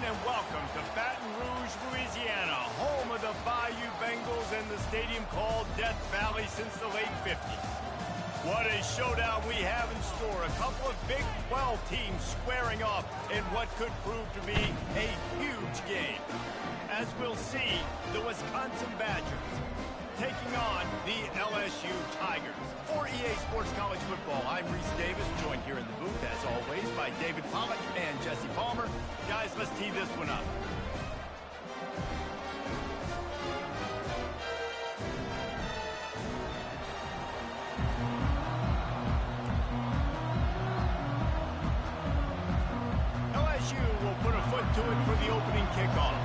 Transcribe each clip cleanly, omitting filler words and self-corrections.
everyone, and welcome to Baton Rouge, Louisiana, home of the Bayou Bengals and the stadium called Death Valley since the late 50s. What a showdown we have in store. A couple of Big 12 teams squaring off in what could prove to be a huge game. As we'll see, the Wisconsin Badgers taking on the LSU Tigers. For EA Sports College Football, I'm Reese Davis, joined here in the booth, as always, by David Pollack and Jesse Palmer. Guys, let's tee this one up. LSU will put a foot to it for the opening kickoff.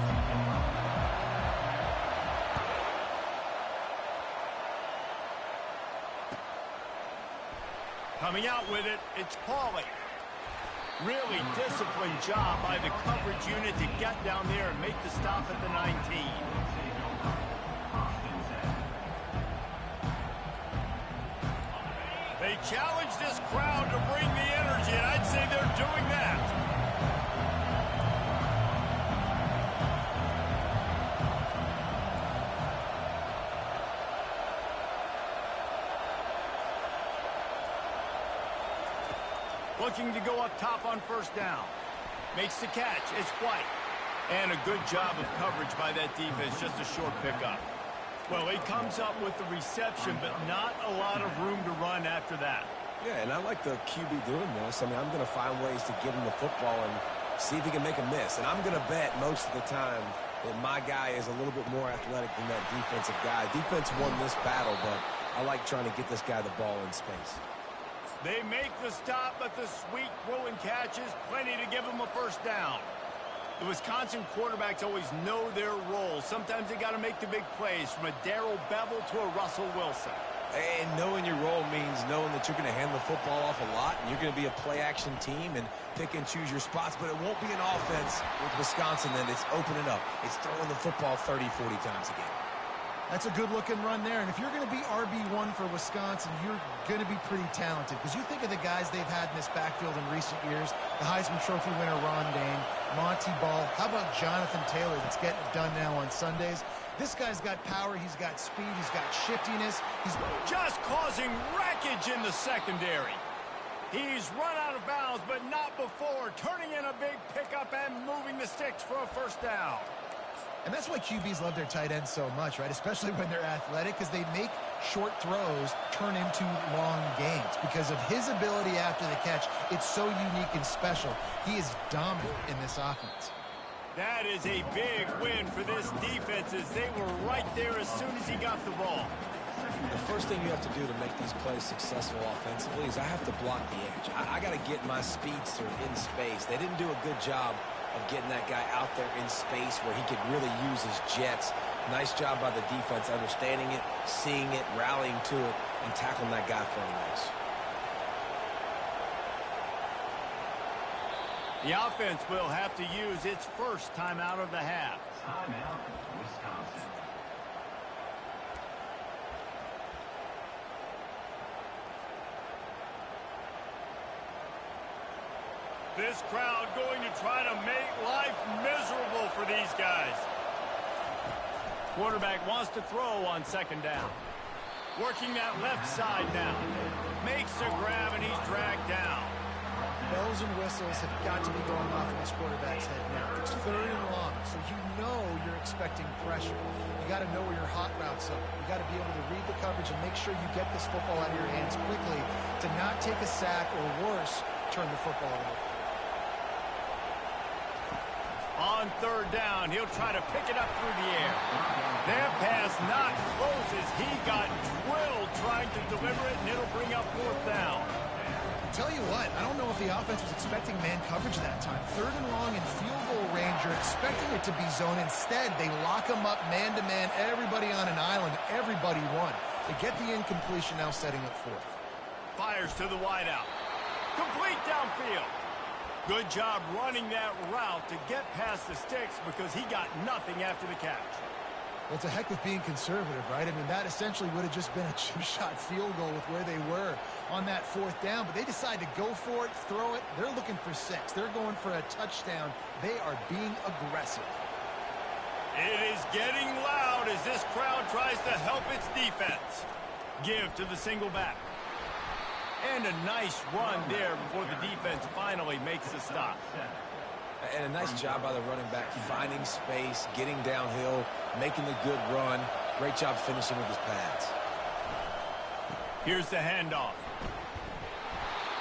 Coming out with it, it's Pauly. Really disciplined job by the coverage unit to get down there and make the stop at the 19. They challenge this crowd to bring the energy, and I'd say they're doing that. Looking to go up top on first down. Makes the catch. It's White. And a good job of coverage by that defense. Just a short pickup. Well, he comes up with the reception, but not a lot of room to run after that. Yeah, and I like the QB doing this. I mean, I'm going to find ways to get him the football and see if he can make a miss. And I'm going to bet most of the time that my guy is a little bit more athletic than that defensive guy. Defense won this battle, but I like trying to get this guy the ball in space. They make the stop, but the sweet throw and catch is plenty to give them a first down. The Wisconsin quarterbacks always know their role. Sometimes they got to make the big plays, from a Darrell Bevel to a Russell Wilson. And knowing your role means knowing that you're going to hand the football off a lot, and you're going to be a play-action team and pick and choose your spots, but it won't be an offense with Wisconsin that it's opening up. It's throwing the football 30, 40 times a game. That's a good-looking run there. And if you're going to be RB1 for Wisconsin, you're going to be pretty talented. Because you think of the guys they've had in this backfield in recent years, the Heisman Trophy winner Ron Dayne, Monty Ball. How about Jonathan Taylor that's getting it done now on Sundays? This guy's got power. He's got speed. He's got shiftiness. He's just causing wreckage in the secondary. He's run out of bounds, but not before. Turning in a big pickup and moving the sticks for a first down. And that's why QBs love their tight ends so much, right? Especially when they're athletic, because they make short throws turn into long gains. Because of his ability after the catch, it's so unique and special. He is dominant in this offense. That is a big win for this defense, as they were right there as soon as he got the ball. The first thing you have to do to make these plays successful offensively is I have to block the edge. I got to get my speedster in space. They didn't do a good job of getting that guy out there in space where he could really use his jets. Nice job by the defense understanding it, seeing it, rallying to it, and tackling that guy for a loss. The offense will have to use its first timeout of the half. Timeout, Wisconsin. This crowd going to try to make life miserable for these guys. Quarterback wants to throw on second down. Working that left side now. Makes a grab, and he's dragged down. Bells and whistles have got to be going off in this quarterback's head now. It's third and long, so you know you're expecting pressure. You got to know where your hot routes are. You got to be able to read the coverage and make sure you get this football out of your hands quickly to not take a sack or worse, turn the football over. On third down, he'll try to pick it up through the air. That pass not close as he got drilled trying to deliver it, and it'll bring up fourth down. Tell you what, I don't know if the offense was expecting man coverage that time. Third and long in field goal range, you're expecting it to be zone. Instead, they lock them up man-to-man, everybody on an island, everybody won. They get the incompletion, now setting up fourth. Fires to the wideout. Complete downfield. Good job running that route to get past the sticks because he got nothing after the catch. It's a heck of being conservative, right? I mean, that essentially would have just been a two-shot field goal with where they were on that fourth down, but they decide to go for it, throw it. They're looking for 6. They're going for a touchdown. They are being aggressive. It is getting loud as this crowd tries to help its defense. Give to the single back. And a nice run there before the defense finally makes the stop. And a nice job by the running back, finding space, getting downhill, making the good run. Great job finishing with his pads. Here's the handoff.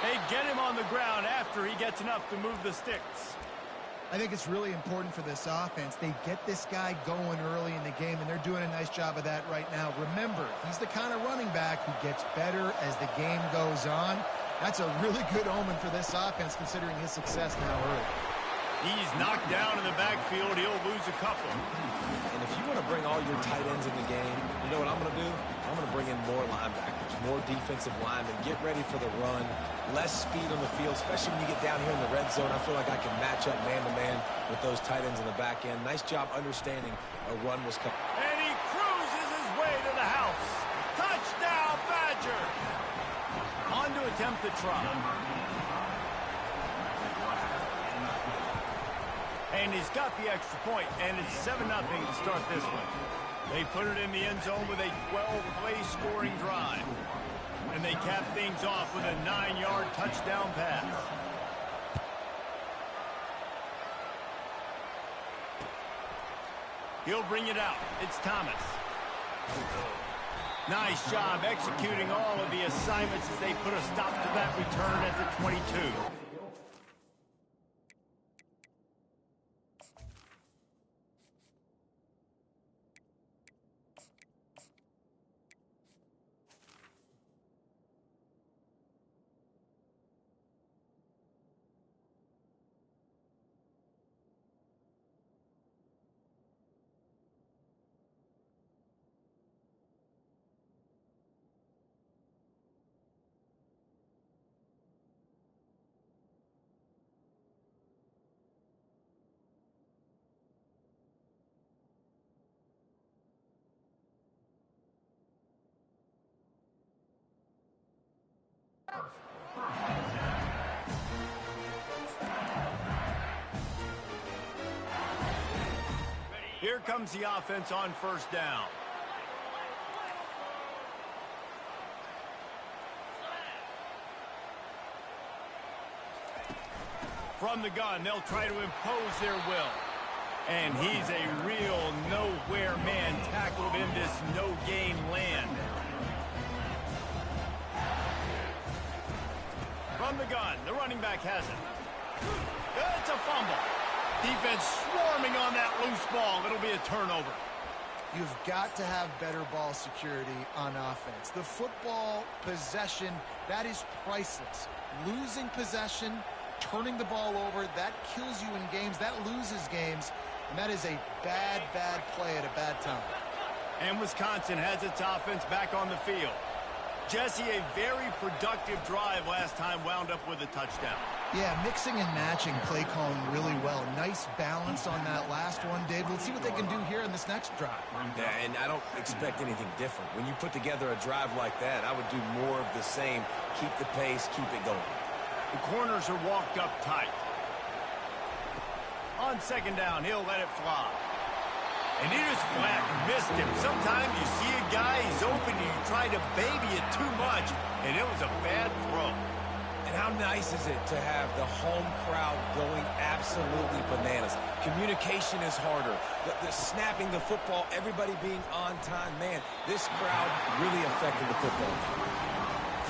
They get him on the ground after he gets enough to move the sticks. I think it's really important for this offense. They get this guy going early in the game, and they're doing a nice job of that right now. Remember, he's the kind of running back who gets better as the game goes on. That's a really good omen for this offense, considering his success now early. He's knocked down in the backfield. He'll lose a couple. And if you want to bring all your tight ends in the game, you know what I'm going to do? I'm going to bring in more linebackers, more defensive linemen, get ready for the run, less speed on the field, especially when you get down here in the red zone. I feel like I can match up man-to-man with those tight ends in the back end. Nice job understanding a run was coming. And he cruises his way to the house. Touchdown, Badger! On to attempt the try. And he's got the extra point, and it's 7-0 to start this one. They put it in the end zone with a 12-play scoring drive. And they cap things off with a 9-yard touchdown pass. He'll bring it out. It's Thomas. Nice job executing all of the assignments as they put a stop to that return at the 22. Here comes the offense on first down. From the gun, they'll try to impose their will. And he's a real nowhere man tackled in this no-gain land. From the gun, the running back has it. It's a fumble. Defense swarming on that loose ball. It'll be a turnover. You've got to have better ball security on offense. The football possession, that is priceless. Losing possession, turning the ball over, that kills you in games. That loses games. And that is a bad, bad play at a bad time. And Wisconsin has its offense back on the field. Jesse, a very productive drive last time, wound up with a touchdown. Yeah, mixing and matching play calling really well. Nice balance on that last one, Dave. Let's see what they can do here in this next drive. Yeah, and I don't expect anything different. When you put together a drive like that, I would do more of the same. Keep the pace, keep it going. The corners are walked up tight. On second down, he'll let it fly. And he just flat missed him. Sometimes you see a guy, he's open, and you try to baby it too much, and it was a bad throw. And how nice is it to have the home crowd going absolutely bananas? Communication is harder. The snapping the football, everybody being on time. Man, this crowd really affected the football game.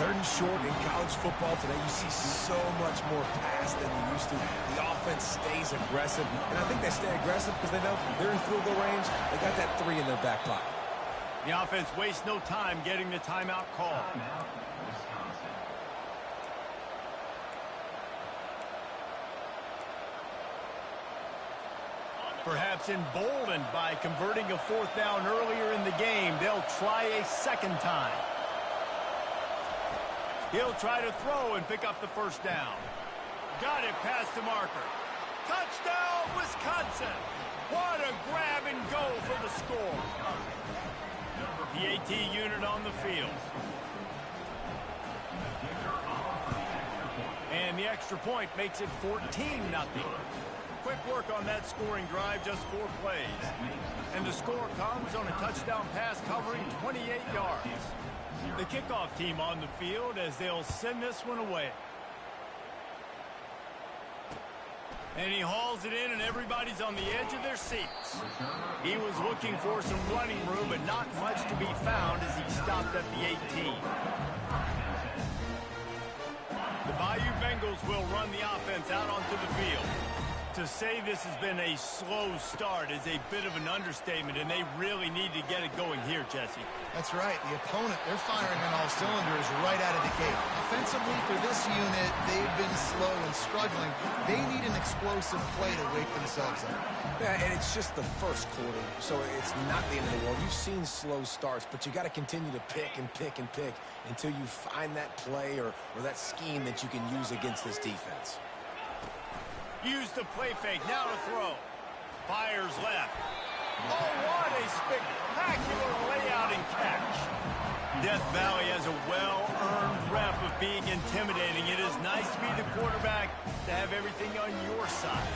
Third and short in college football today, you see so much more pass than you used to. The offense stays aggressive, and I think they stay aggressive because they know they're in field goal range. They got that 3 in their back pocket. The offense wastes no time getting the timeout call. Perhaps emboldened by converting a fourth down earlier in the game, they'll try a second time. He'll try to throw and pick up the first down. Got it past the marker. Touchdown, Wisconsin! What a grab and go for the score. The AT unit on the field. And the extra point makes it 14-0. Quick work on that scoring drive, just 4 plays. And the score comes on a touchdown pass covering 28 yards. The kickoff team on the field as they'll send this one away. And he hauls it in, and everybody's on the edge of their seats. He was looking for some running room, but not much to be found as he stopped at the 18. The Bayou Bengals will run the offense out onto the field. To say this has been a slow start is a bit of an understatement, and they really need to get it going here, Jesse. That's right. The opponent, they're firing on all cylinders right out of the gate. Offensively for this unit, they've been slow and struggling. They need an explosive play to wake themselves up. Yeah, and it's just the first quarter, so it's not the end of the world. You've seen slow starts, but you got to continue to pick and pick and pick until you find that play or that scheme that you can use against this defense. Use the play fake, now to throw. Fires left. Oh, what a spectacular layout and catch. Death Valley has a well-earned rep of being intimidating. It is nice to be the quarterback, to have everything on your side.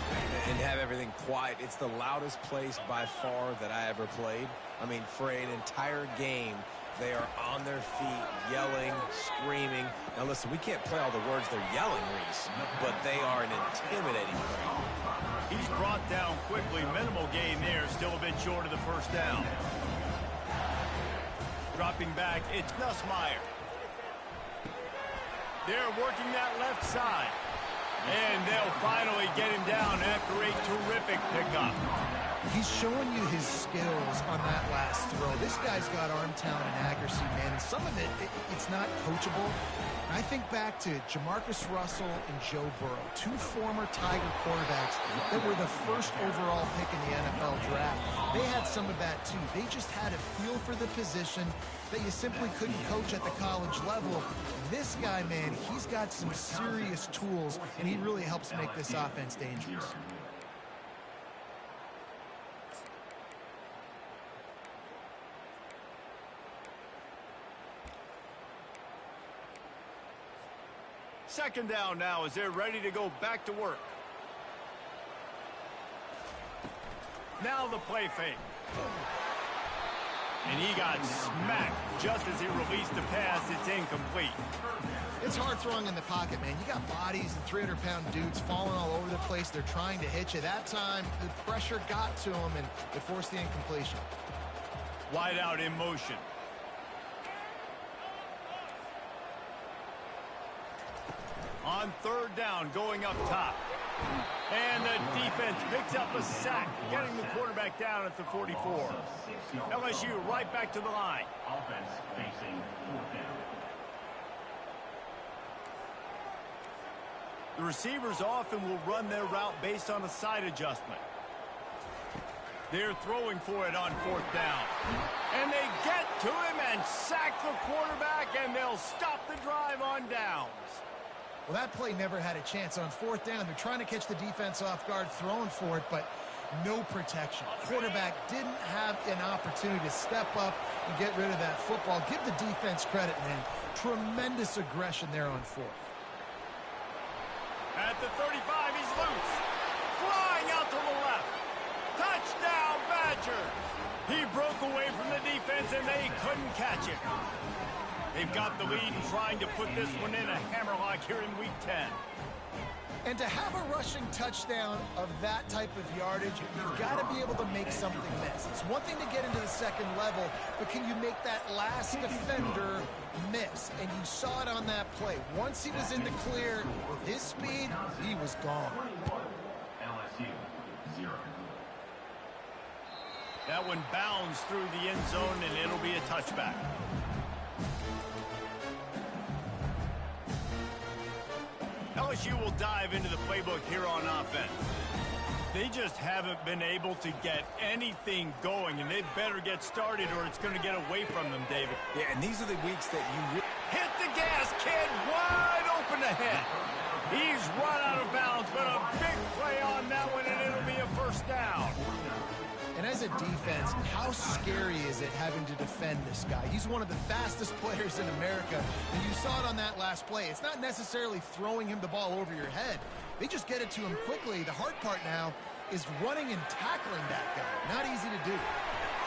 And have everything quiet. It's the loudest place by far that I ever played. I mean, for an entire game, they are on their feet, yelling, screaming. Now, listen, we can't play all the words they're yelling, Reese, but they are an intimidating crowd. He's brought down quickly. Minimal gain there. Still a bit short of the first down. Dropping back, it's Nussmeier. They're working that left side. And they'll finally get him down after a terrific pickup. He's showing you his skills on that last throw. This guy's got arm talent and accuracy, man. And some of it's not coachable. And I think back to Jamarcus Russell and Joe Burrow, 2 former Tiger quarterbacks that were the first overall pick in the NFL draft. They had some of that, too. They just had a feel for the position that you simply couldn't coach at the college level. This guy, man, he's got some serious tools, and he really helps make this offense dangerous. Second down now as they're ready to go back to work. Now the play fake. And he got smacked just as he released the pass. It's incomplete. It's hard throwing in the pocket, man. You got bodies and 300-pound dudes falling all over the place. They're trying to hit you. That time, the pressure got to him, and it forced the incompletion. Wide out in motion. On third down, going up top. And the defense picks up a sack, getting the quarterback down at the 44. LSU right back to the line. Offense facing 4th down. The receivers often will run their route based on a side adjustment. They're throwing for it on 4th down. And they get to him and sack the quarterback, and they'll stop the drive on downs. Well, that play never had a chance. On 4th down, they're trying to catch the defense off guard, throwing for it, but no protection. Quarterback didn't have an opportunity to step up and get rid of that football. Give the defense credit, man. Tremendous aggression there on 4th. At the 35, he's loose. Flying out to the left. Touchdown, Badgers. He broke away from the defense, and they couldn't catch it. They've got the lead and trying to put this one in a hammerlock here in Week 10. And to have a rushing touchdown of that type of yardage, you've got to be able to make something miss. It's one thing to get into the second level, but can you make that last defender miss? And you saw it on that play. Once he was in the clear with his speed, he was gone. LSU 0. That one bounds through the end zone, and it'll be a touchback. LSU will dive into the playbook here on offense. They just haven't been able to get anything going, and they better get started or it's going to get away from them, David. Yeah, and these are the weeks that you hit the gas, kid, wide open ahead. He's run out of bounds, but a big play on that one, and it'll be a first down. And as a defense, how scary is it having to defend this guy? He's one of the fastest players in America, and you saw it on that last play. It's not necessarily throwing him the ball over your head. They just get it to him quickly. The hard part now is running and tackling that guy. Not easy to do.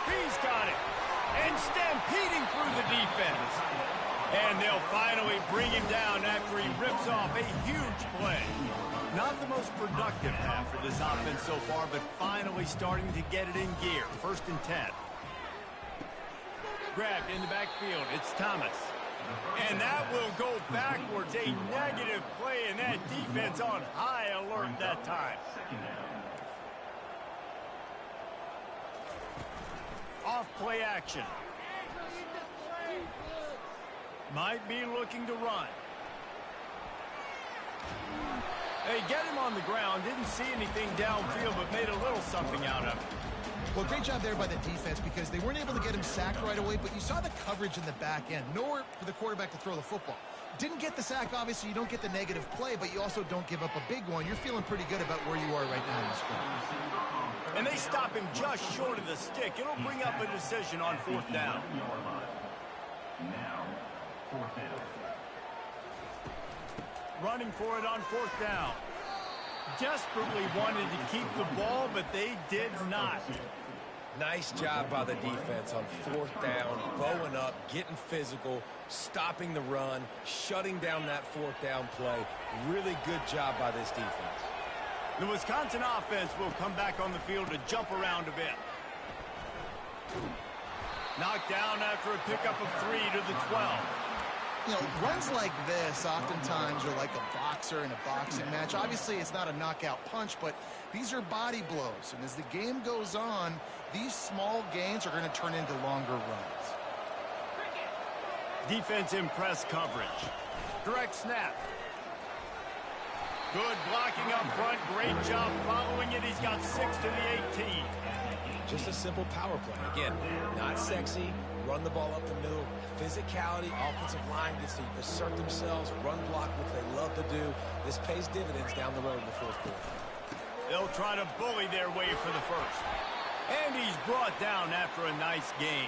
He's got it. And stampeding through the defense. And they'll finally bring him down after he rips off a huge play. Not the most productive half for this offense so far, but finally starting to get it in gear. 1st and 10. Grabbed in the backfield. It's Thomas. And that will go backwards. A negative play, and that defense on high alert that time. Off play action. Might be looking to run. They get him on the ground. Didn't see anything downfield, but made a little something out of it. Well, great job there by the defense because they weren't able to get him sacked right away, but you saw the coverage in the back end. Nowhere for the quarterback to throw the football. Didn't get the sack, obviously. You don't get the negative play, but you also don't give up a big one. You're feeling pretty good about where you are right now in this game. And they stop him just short of the stick. It'll bring up a decision on 4th down. Now, 4th down. Running for it on 4th down. Desperately wanted to keep the ball, but they did not. Nice job by the defense on 4th down, bowing up, getting physical, stopping the run, shutting down that 4th down play. Really good job by this defense. The Wisconsin offense will come back on the field to jump around a bit. Knocked down after a pickup of 3 to the 12. You know, runs like this oftentimes are like a boxer in a boxing match. Obviously, it's not a knockout punch, but these are body blows. And as the game goes on, these small gains are going to turn into longer runs. Defense in press coverage. Direct snap. Good blocking up front. Great job following it. He's got 6 to the 18. Just a simple power play. Again, not sexy. Run the ball up the middle. Physicality, offensive line gets to assert themselves, run block, which they love to do. This pays dividends down the road in the 4th quarter. They'll try to bully their way for the 1st. And he's brought down after a nice gain.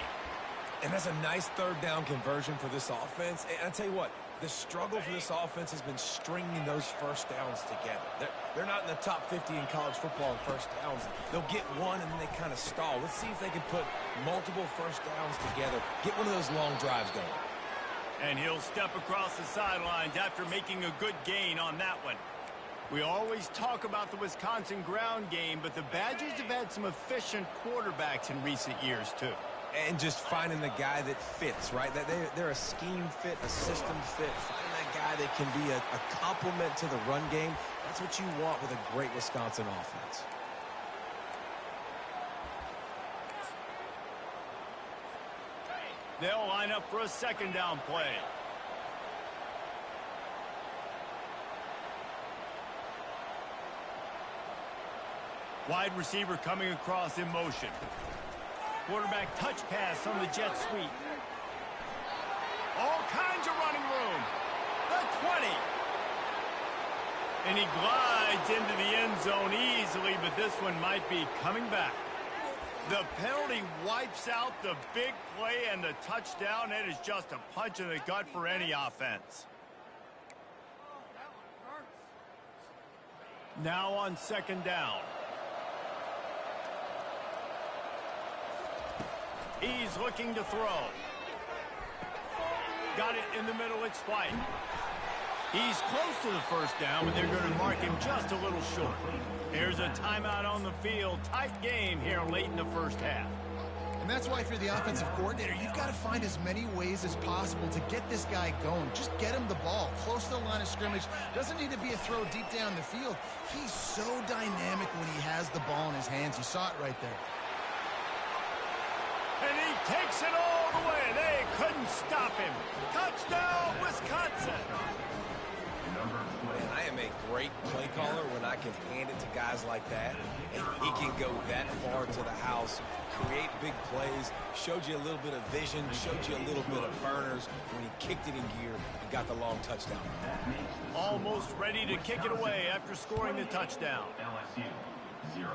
And that's a nice 3rd down conversion for this offense. And I tell you what, the struggle for this offense has been stringing those 1st downs together. They're not in the top 50 in college football in 1st downs. They'll get one and then they kind of stall. Let's see if they can put multiple 1st downs together. Get one of those long drives going. And he'll step across the sidelines after making a good gain on that one. We always talk about the Wisconsin ground game, but the Badgers have had some efficient quarterbacks in recent years, too. And just finding the guy that fits, right? They're a scheme fit, a system fit. Finding that guy that can be a complement to the run game. That's what you want with a great Wisconsin offense. They'll line up for a 2nd down play. Wide receiver coming across in motion. Quarterback touch pass on the jet sweep. All kinds of running room. The 20. And he glides into the end zone easily, but this one might be coming back. The penalty wipes out the big play and the touchdown. It is just a punch in the gut for any offense. Now on 2nd down. He's looking to throw. Got it in the middle. It's White. He's close to the 1st down, but they're going to mark him just a little short. Here's a timeout on the field. Tight game here late in the 1st half. And that's why if you're the offensive coordinator, you've got to find as many ways as possible to get this guy going. Just get him the ball close to the line of scrimmage. Doesn't need to be a throw deep down the field. He's so dynamic when he has the ball in his hands. You saw it right there. And he takes it all the way. They couldn't stop him. Touchdown, Wisconsin. Man, I am a great play caller when I can hand it to guys like that. And he can go that far to the house, create big plays, showed you a little bit of vision, showed you a little bit of burners when he kicked it in gear and got the long touchdown. Almost ready to kick it away after scoring the touchdown. LSU, 0.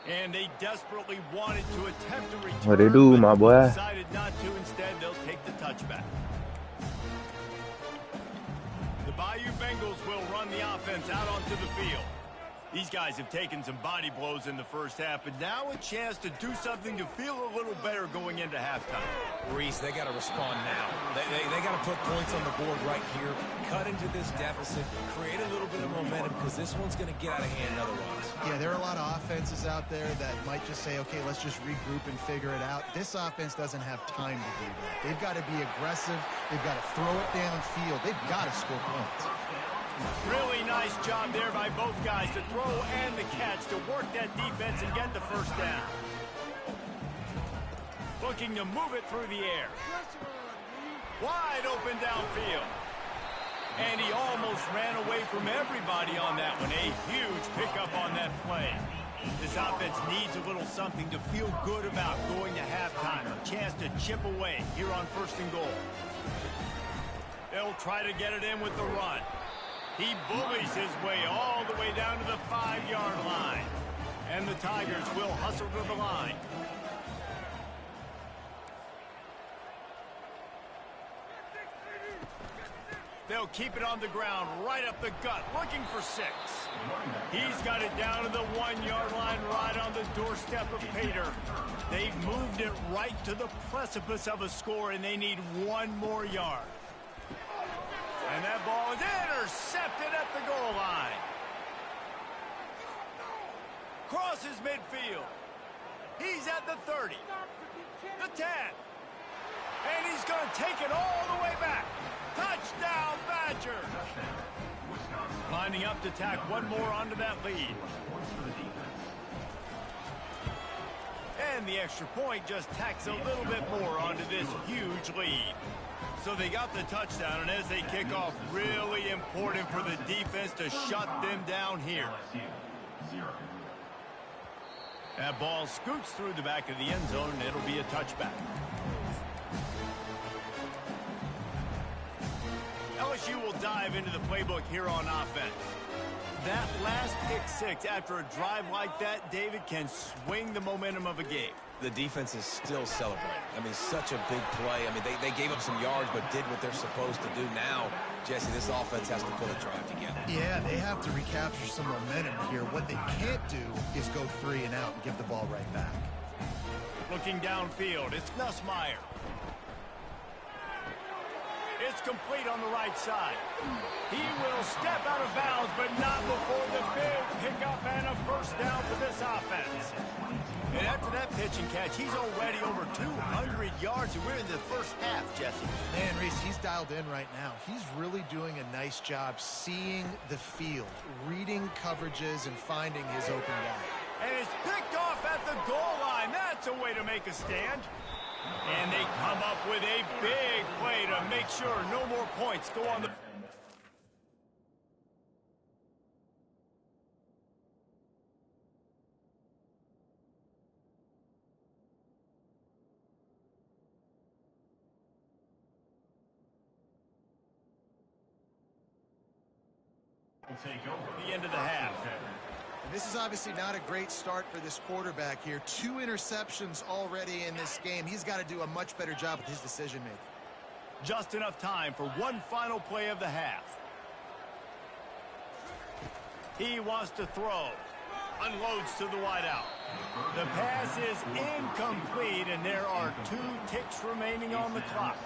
And they desperately wanted to attempt a return, What they do, my boy? decided not to. Instead, they'll take the touchback. The Bayou Bengals will run the offense out onto the field. These guys have taken some body blows in the first half, but now a chance to do something to feel a little better going into halftime. Reese, they got to respond now. They got to put points on the board right here, cut into this deficit, create a little bit of momentum, because this one's going to get out of hand otherwise. Yeah, there are a lot of offenses out there that might just say, okay, let's just regroup and figure it out. This offense doesn't have time to do that. They've got to be aggressive. They've got to throw it downfield. They've got to score points. Really nice job there by both guys to throw and the catch to work that defense and get the first down. Looking to move it through the air. Wide open downfield. And he almost ran away from everybody on that one. A huge pickup on that play. This offense needs a little something to feel good about going to halftime. A chance to chip away here on 1st and goal. They'll try to get it in with the run. He bullies his way all the way down to the 5-yard line. And the Tigers will hustle to the line. They'll keep it on the ground, right up the gut, looking for 6. He's got it down to the 1-yard line, right on the doorstep of Pater. They've moved it right to the precipice of a score, and they need 1 more yard. And that ball is intercepted at the goal line. Crosses midfield. He's at the 30. The 10. And he's going to take it all the way back. Touchdown, Badgers. Lining up to tack 1 more onto that lead. And the extra point just tacks a little bit more onto this huge lead. So they got the touchdown, and as they kick off, really important for the defense to shut them down here. That ball scoots through the back of the end zone, and it'll be a touchback. LSU will dive into the playbook here on offense. That last pick 6 after a drive like that, David, can swing the momentum of a game. The defense is still celebrating. I mean, such a big play. I mean, they gave up some yards, but did what they're supposed to do. Now, Jesse, this offense has to put a drive together. Yeah, they have to recapture some momentum here. What they can't do is go 3 and out and give the ball right back. Looking downfield, it's Nussmeier. It's complete on the right side. He will step out of bounds, but not before the big pickup and a first down for this offense. And after that pitch and catch, he's already over 200 yards, and we're in the first half, Jesse. Man, Reese, he's dialed in right now. He's really doing a nice job seeing the field, reading coverages, and finding his open guy. And it's picked off at the goal line. That's a way to make a stand. And they come up with a big play to make sure no more points go on the... The end of the half. This is obviously not a great start for this quarterback here. 2 interceptions already in this game. He's got to do a much better job with his decision-making. Just enough time for one final play of the half. He wants to throw. Unloads to the wideout. The pass is incomplete, and there are 2 ticks remaining on the clock.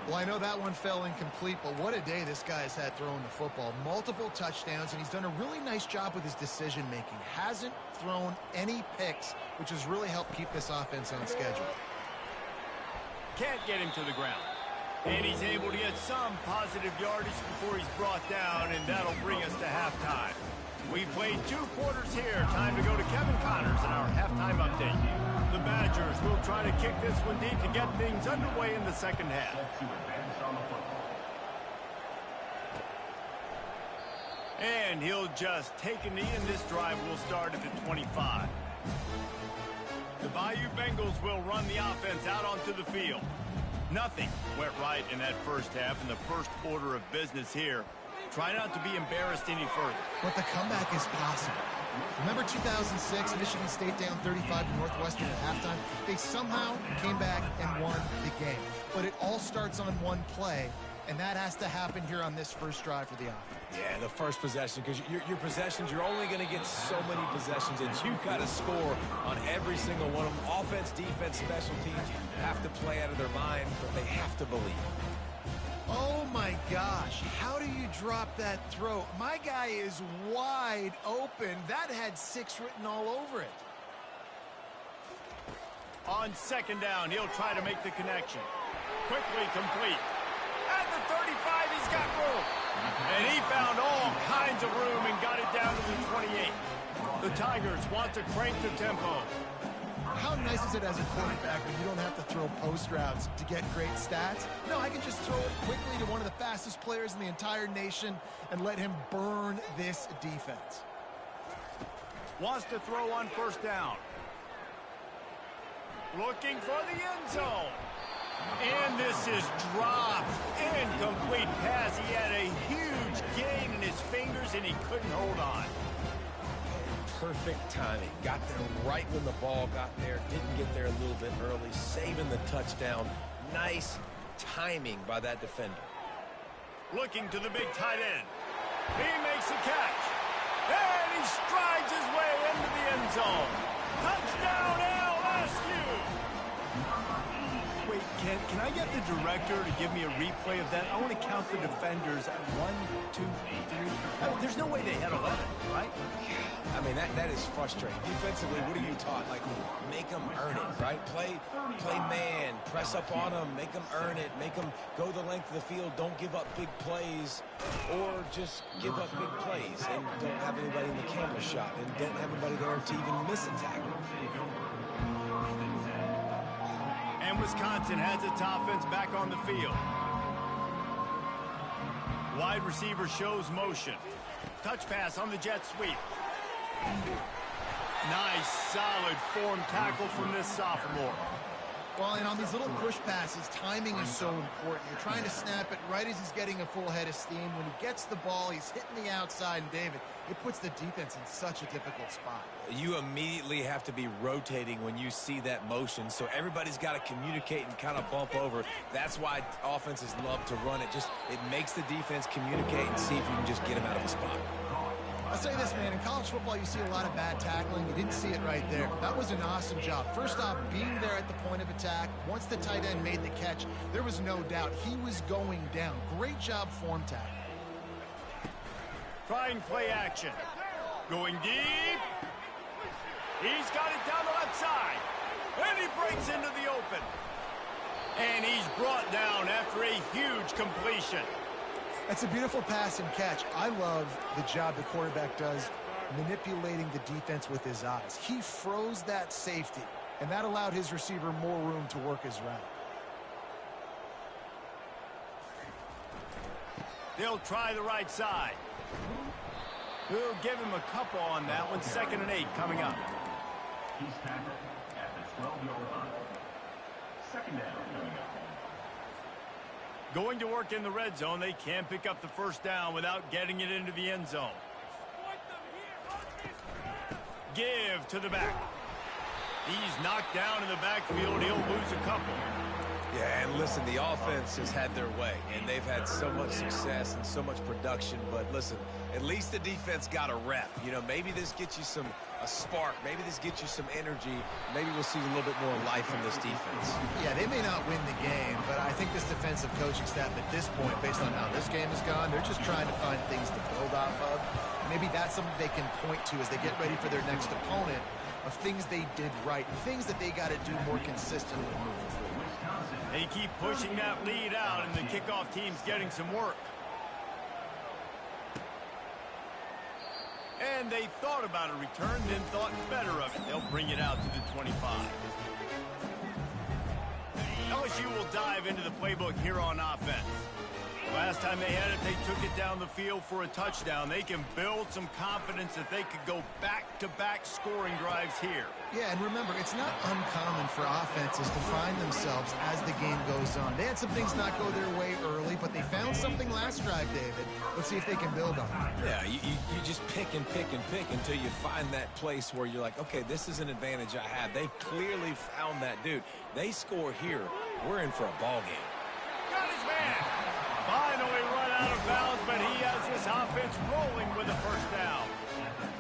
Well, I know that one fell incomplete, but what a day this guy has had throwing the football. Multiple touchdowns, and he's done a really nice job with his decision-making. Hasn't thrown any picks, which has really helped keep this offense on schedule. Can't get him to the ground. And he's able to get some positive yardage before he's brought down, and that'll bring us to halftime. We've played 2 quarters here. Time to go to Kevin Connors in our halftime update. The Badgers will try to kick this one deep to get things underway in the second half. And he'll just take a knee, and this drive will start at the 25. The Bayou Bengals will run the offense out onto the field. Nothing went right in that first half, and the first order of business here. Try not to be embarrassed any further. But the comeback is possible. Remember 2006, Michigan State down 35 to Northwestern at halftime? They somehow came back and won the game. But it all starts on one play, and that has to happen here on this first drive for the offense. Yeah, the first possession, because your possessions, you're only going to get so many possessions, and you got to score on every single one of them. Offense, defense, special teams have to play out of their mind, but they have to believe. Oh my gosh, how do you drop that throw? My guy is wide open. That had 6 written all over it. On second down, he'll try to make the connection. Quickly complete. At the 35, he's got room. And he found all kinds of room and got it down to the 28. The Tigers want to crank the tempo. How nice is it as a quarterback when you don't have to throw post routes to get great stats? No, I can just throw it quickly to one of the fastest players in the entire nation and let him burn this defense. Wants to throw on first down. Looking for the end zone. And this is dropped. Incomplete pass. He had a huge gain in his fingers and he couldn't hold on. Perfect timing. Got there right when the ball got there. Didn't get there a little bit early. Saving the touchdown. Nice timing by that defender. Looking to the big tight end. He makes the catch. And he strides his way into the end zone. Touchdown, LSU! Wait, can I get the director to give me a replay of that? I want to count the defenders at 1, 2, 3. There's no way they had 11, right? I mean, that is frustrating. Defensively, what are you taught? Like, make them earn it, right? Play man, press up on them, make them earn it, make them go the length of the field, don't give up big plays, or just give up big plays and don't have anybody in the camera shot and don't have anybody there to even miss a tackle. And Wisconsin has its offense back on the field. Wide receiver shows motion. Touch pass on the jet sweep. Nice, solid form tackle from this sophomore. Well, and on these little push passes, timing is so important. You're trying to snap it right as he's getting a full head of steam. When he gets the ball, he's hitting the outside, and David, it puts the defense in such a difficult spot. You immediately have to be rotating when you see that motion, so everybody's got to communicate and kind of bump over. That's why offenses love to run it. It makes the defense communicate and see if you can just get him out of a spot. I'll say this, man, in college football, you see a lot of bad tackling. You didn't see it right there. That was an awesome job. First off, being there at the point of attack. Once the tight end made the catch, there was no doubt he was going down. Great job form tackle. Trying play action. Going deep. He's got it down the left side. And he breaks into the open. And he's brought down after a huge completion. That's a beautiful pass and catch. I love the job the quarterback does manipulating the defense with his eyes. He froze that safety, and that allowed his receiver more room to work his route. They'll try the right side. We'll give him a couple on that one. 2nd and 8 coming up. He's tackled at the 12-yard line. 2nd down coming up. Going to work in the red zone. They can't pick up the first down without getting it into the end zone. Give to the back. He's knocked down in the backfield. He'll lose a couple. Yeah, and listen, the offense has had their way, and they've had so much success and so much production. But listen, at least the defense got a rep. You know, maybe this gets you a spark. Maybe this gets you some energy. Maybe we'll see a little bit more life in this defense. Yeah, they may not win the game, but I think this defensive coaching staff at this point, based on how this game has gone, they're just trying to find things to build off of. Maybe that's something they can point to as they get ready for their next opponent, of things they did right, things that they got to do more consistently moving forward. They keep pushing that lead out, and the kickoff team's getting some work. And they thought about a return, then thought better of it. They'll bring it out to the 25. LSU will dive into the playbook here on offense. Last time they had it, they took it down the field for a touchdown. They can build some confidence that they could go back-to-back scoring drives here. Yeah, and remember, it's not uncommon for offenses to find themselves as the game goes on. They had some things not go their way early, but they found something last drive, David. Let's see if they can build on it. Yeah, you just pick and pick and pick until you find that place where you're like, okay, this is an advantage I have. They clearly found that, dude. They score here, we're in for a ball game. Got his man. Finally run out of bounds, but he has this offense rolling with a first down.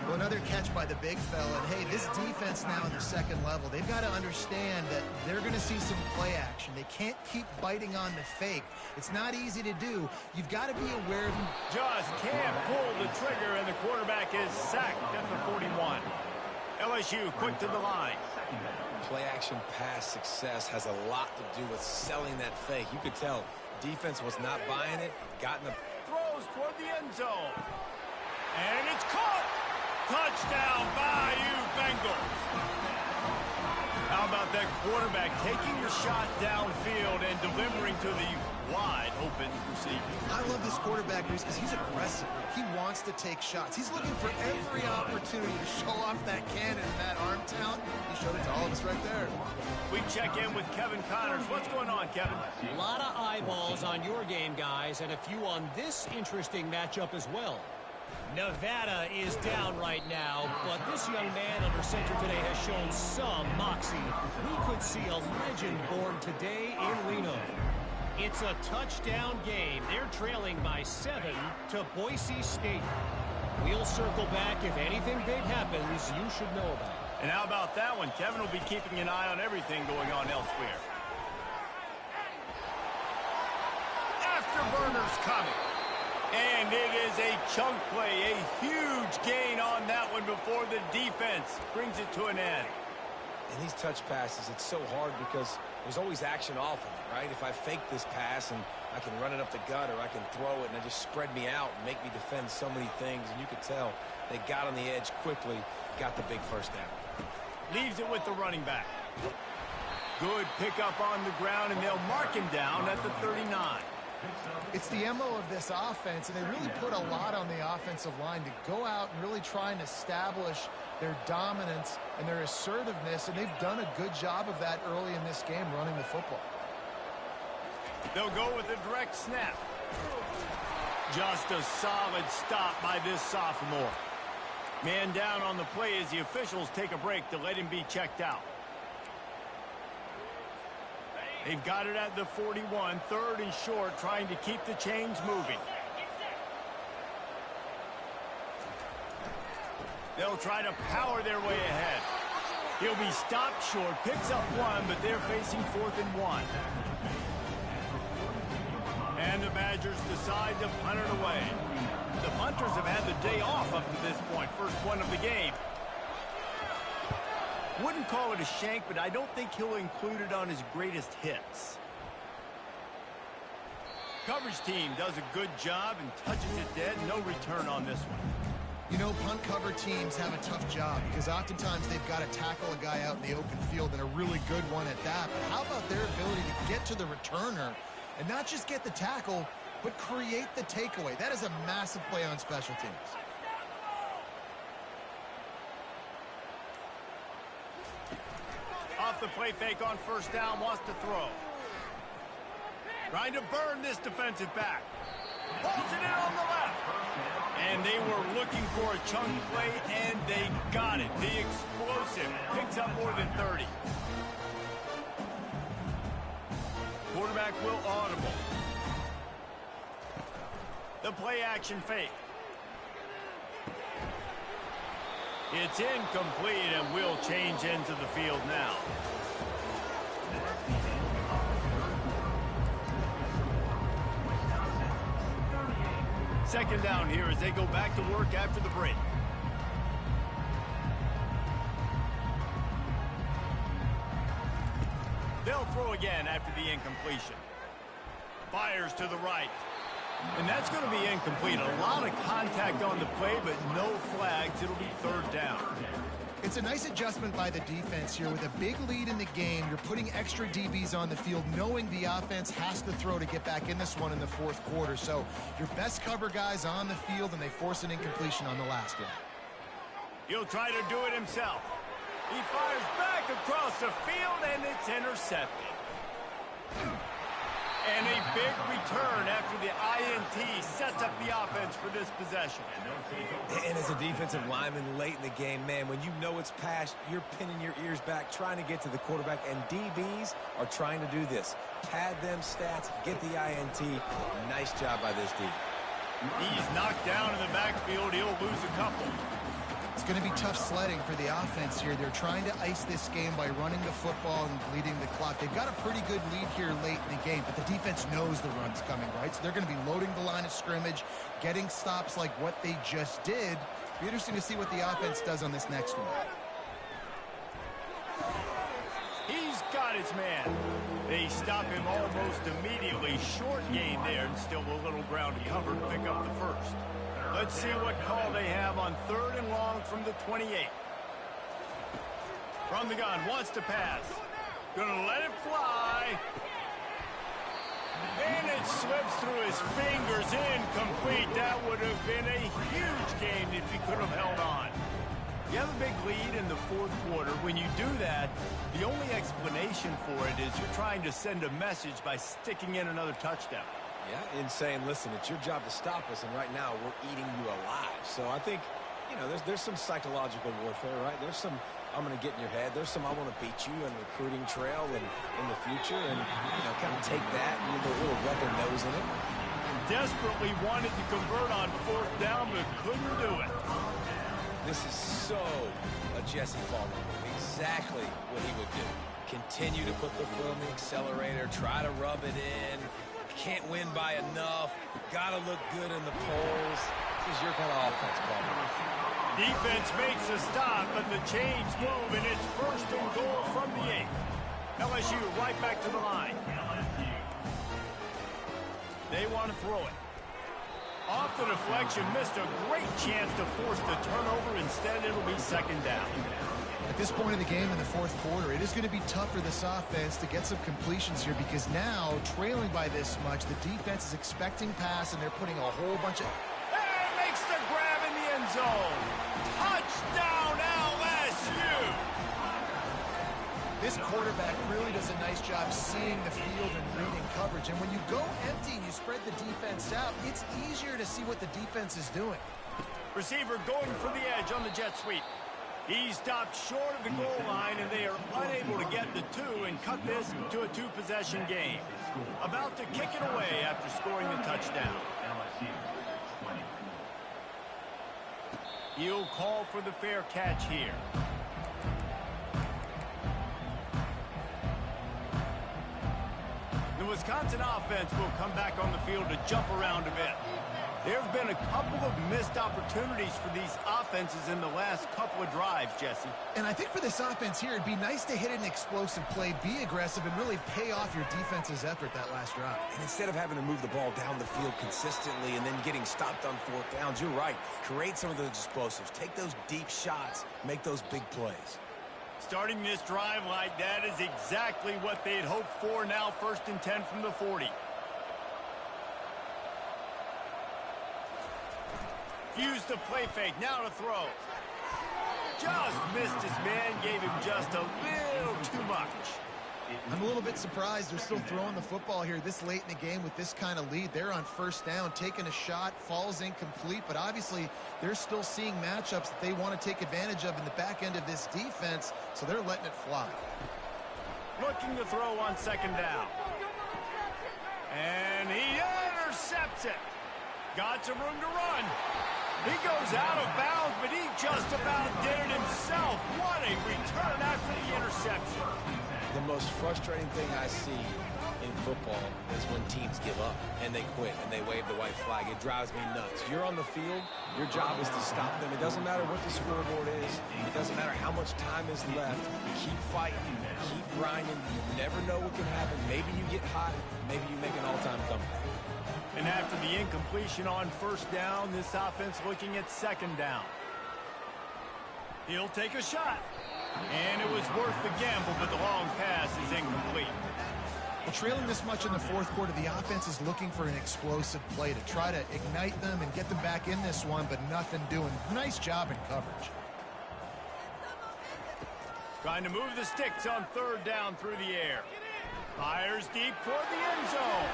Well, another catch by the big fella. And, hey, this defense now in the second level, they've got to understand that they're going to see some play action. They can't keep biting on the fake. It's not easy to do. You've got to be aware of them. Just can't pull the trigger, and the quarterback is sacked at the 41. LSU quick to the line. Play-action pass success has a lot to do with selling that fake. You could tell defense was not buying it, got in the... Throws toward the end zone. And it's caught. Touchdown, Bayou Bengals. How about that quarterback taking the shot downfield and delivering to the wide open receiver? I love this quarterback because he's aggressive. He wants to take shots. He's looking for every opportunity to show off that cannon and that arm talent. He showed it to all of us right there. We check in with Kevin Connors. What's going on, Kevin? A lot of eyeballs on your game, guys, and a few on this interesting matchup as well. Nevada is down right now, but this young man under center today has shown some moxie. We could see a legend born today in Reno. It's a touchdown game. They're trailing by 7 to Boise State. We'll circle back. If anything big happens, you should know about it. And how about that one? Kevin will be keeping an eye on everything going on elsewhere. Afterburners coming. And it is a chunk play, a huge gain on that one before the defense brings it to an end. In these touch passes, it's so hard because there's always action off of it, right? If I fake this pass and I can run it up the gut or I can throw it and it just spread me out and make me defend so many things, and you could tell they got on the edge quickly, got the big first down. Leaves it with the running back. Good pickup on the ground, and they'll mark him down at the 39. It's the MO of this offense, and they really put a lot on the offensive line to go out and really try and establish their dominance and their assertiveness, and they've done a good job of that early in this game running the football. They'll go with a direct snap. Just a solid stop by this sophomore. Man down on the play as the officials take a break to let him be checked out. They've got it at the 41, third and short, trying to keep the chains moving. They'll try to power their way ahead. He'll be stopped short, picks up one, but they're facing 4th and 1. And the Badgers decide to punt it away. The punters have had the day off up to this point, first one of the game. Wouldn't call it a shank, but I don't think he'll include it on his greatest hits. Coverage team does a good job and touches it dead. No return on this one. You know, punt cover teams have a tough job because oftentimes they've got to tackle a guy out in the open field, and a really good one at that. But how about their ability to get to the returner and not just get the tackle, but create the takeaway? That is a massive play on special teams. Off the play fake on first down, wants to throw. Trying to burn this defensive back. Pulls it in on the left. And they were looking for a chunk play, and they got it. The explosive picks up more than 30. Quarterback will audible. The play action fake. It's incomplete, and we'll change into the field now. Second down here as they go back to work after the break. They'll throw again after the incompletion. Fires to the right. And that's going to be incomplete. A lot of contact on the play, but no flags. It'll be third down. It's a nice adjustment by the defense here. With a big lead in the game, you're putting extra DBs on the field, knowing the offense has to throw to get back in this one in the fourth quarter. So your best cover guys on the field, and they force an incompletion on the last one. He'll try to do it himself. He fires back across the field, and it's intercepted. And a big return after the INT sets up the offense for this possession. And as a defensive lineman late in the game, man, when you know it's passed, you're pinning your ears back, trying to get to the quarterback, and DBs are trying to do this. Pad them stats, get the INT. Nice job by this D. He's knocked down in the backfield. He'll lose a couple. It's going to be tough sledding for the offense here. They're trying to ice this game by running the football and bleeding the clock. They've got a pretty good lead here late in the game, but the defense knows the run's coming, right? So they're going to be loading the line of scrimmage, getting stops like what they just did. It'll be interesting to see what the offense does on this next one. He's got his man. They stop him almost immediately. Short gain there, and still a little ground to cover to pick up the first. Let's see what call they have on 3rd and long from the 28. From the gun, wants to pass. Gonna let it fly. And it slips through his fingers, incomplete. That would have been a huge gain if he could have held on. You have a big lead in the fourth quarter. When you do that, the only explanation for it is you're trying to send a message by sticking in another touchdown. Yeah, and saying, listen, it's your job to stop us, and right now we're eating you alive. So I think, you know, there's some psychological warfare, right? There's some, I'm going to get in your head. There's some, I want to beat you on the recruiting trail and in the future, and, you know, kind of take that and a little rub their nose in it. Desperately wanted to convert on 4th down, but couldn't do it. This is so a Jesse Palmer move. Exactly what he would do. Continue to put the foot on the accelerator, try to rub it in. Can't win by enough. Got to look good in the polls. This is your kind of offense, Palmer. Defense makes a stop, but the chains move, and it's 1st and goal from the 8. LSU right back to the line. They want to throw it. Off the deflection, missed a great chance to force the turnover. Instead, it'll be 2nd down. At this point in the game in the fourth quarter, it is going to be tough for this offense to get some completions here, because now, trailing by this much, the defense is expecting pass, and they're putting a whole bunch of... And makes the grab in the end zone. Touchdown, LSU! This quarterback really does a nice job seeing the field and reading coverage. And when you go empty and you spread the defense out, it's easier to see what the defense is doing. Receiver going for the edge on the jet sweep. He stopped short of the goal line, and they are unable to get the 2 and cut this to a 2-possession game. About to kick it away after scoring the touchdown. He'll call for the fair catch here. The Wisconsin offense will come back on the field to jump around a bit. There have been a couple of missed opportunities for these offenses in the last couple of drives, Jesse. And I think for this offense here, it'd be nice to hit an explosive play, be aggressive, and really pay off your defense's effort that last drive. And instead of having to move the ball down the field consistently and then getting stopped on 4th downs, you're right. Create some of those explosives. Take those deep shots. Make those big plays. Starting this drive like that is exactly what they'd hoped for. Now 1st and 10 from the 40. Use the play fake, now to throw. Just missed his man, gave him just a little too much. I'm a little bit surprised they're still throwing the football here this late in the game with this kind of lead. They're on 1st down, taking a shot, falls incomplete, but obviously they're still seeing matchups that they want to take advantage of in the back end of this defense, so they're letting it fly. Looking to throw on 2nd down. And he intercepts it. Got some room to run. He goes out of bounds, but he just about did it himself. What a return after the interception. The most frustrating thing I see in football is when teams give up and they quit and they wave the white flag. It drives me nuts. You're on the field. Your job is to stop them. It doesn't matter what the scoreboard is. It doesn't matter how much time is left. Keep fighting. Keep grinding. You never know what can happen. Maybe you get hot. Maybe you make an all-time comeback. And after the incompletion on 1st down, this offense looking at 2nd down. He'll take a shot. And it was worth the gamble, but the long pass is incomplete. Well, trailing this much in the fourth quarter, the offense is looking for an explosive play to try to ignite them and get them back in this one, but nothing doing. Nice job in coverage. Trying to move the sticks on third down through the air. Fires deep toward the end zone.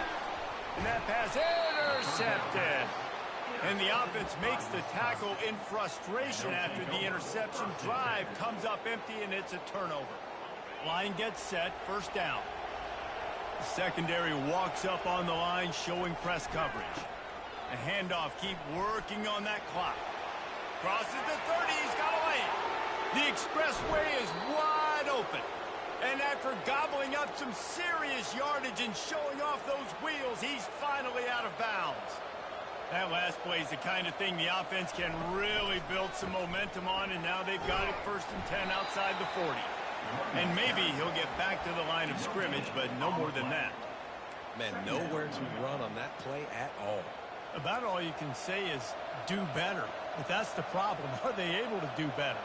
And that pass intercepted. And the offense makes the tackle in frustration after the interception. Drive comes up empty, and it's a turnover. Line gets set, first down. The secondary walks up on the line, showing press coverage. A handoff, keep working on that clock. Crosses the 30, he's got a lane. The expressway is wide open. And after gobbling up some serious yardage and showing off those wheels, he's finally out of bounds. That last play is the kind of thing the offense can really build some momentum on, and now they've got it 1st and 10 outside the 40. And maybe he'll get back to the line of scrimmage, but no more than that. Man, nowhere to run on that play at all. About all you can say is do better. But that's the problem. Are they able to do better?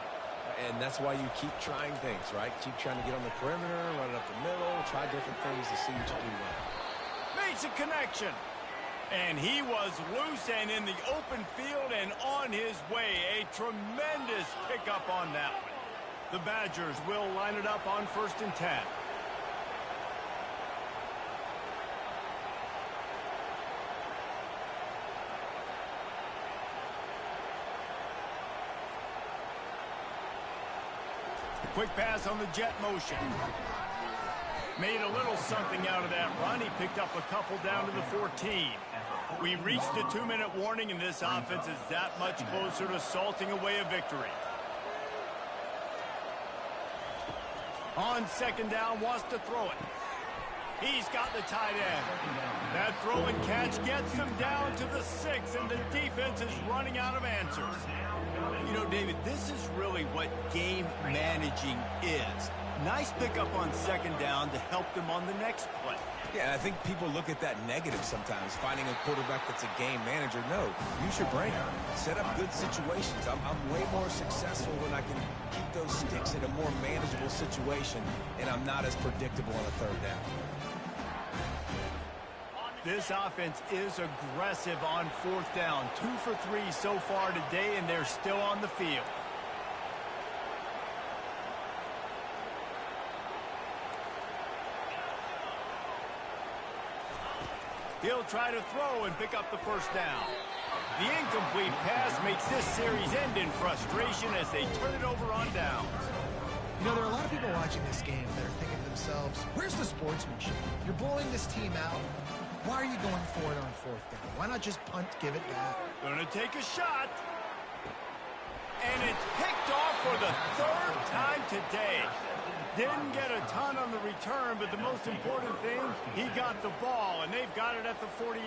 And that's why you keep trying things, right? Keep trying to get on the perimeter, run it up the middle, try different things to see what you do well. Makes a connection. And he was loose and in the open field and on his way. A tremendous pickup on that one. The Badgers will line it up on 1st and 10. Quick pass on the jet motion. Made a little something out of that run. He picked up a couple down to the 14. We reached the 2-minute warning, and this offense is that much closer to salting away a victory. On 2nd down, wants to throw it. He's got the tight end. That throw and catch gets him down to the 6, and the defense is running out of answers. You know, David, this is really what game managing is. Nice pickup on 2nd down to help them on the next play. Yeah, I think people look at that negative sometimes, finding a quarterback that's a game manager. No, use your brain. Set up good situations. I'm way more successful when I can keep those sticks in a more manageable situation, and I'm not as predictable on a 3rd down. This offense is aggressive on 4th down. 2 for 3 so far today, and they're still on the field. He'll try to throw and pick up the 1st down. The incomplete pass makes this series end in frustration as they turn it over on downs. You know, there are a lot of people watching this game that are thinking to themselves, where's the sportsmanship? You're blowing this team out. Why are you going for it on 4th down? Why not just punt, give it back? Gonna take a shot. And it's picked off for the 3rd time today. Didn't get a ton on the return, but the most important thing, he got the ball, and they've got it at the 48.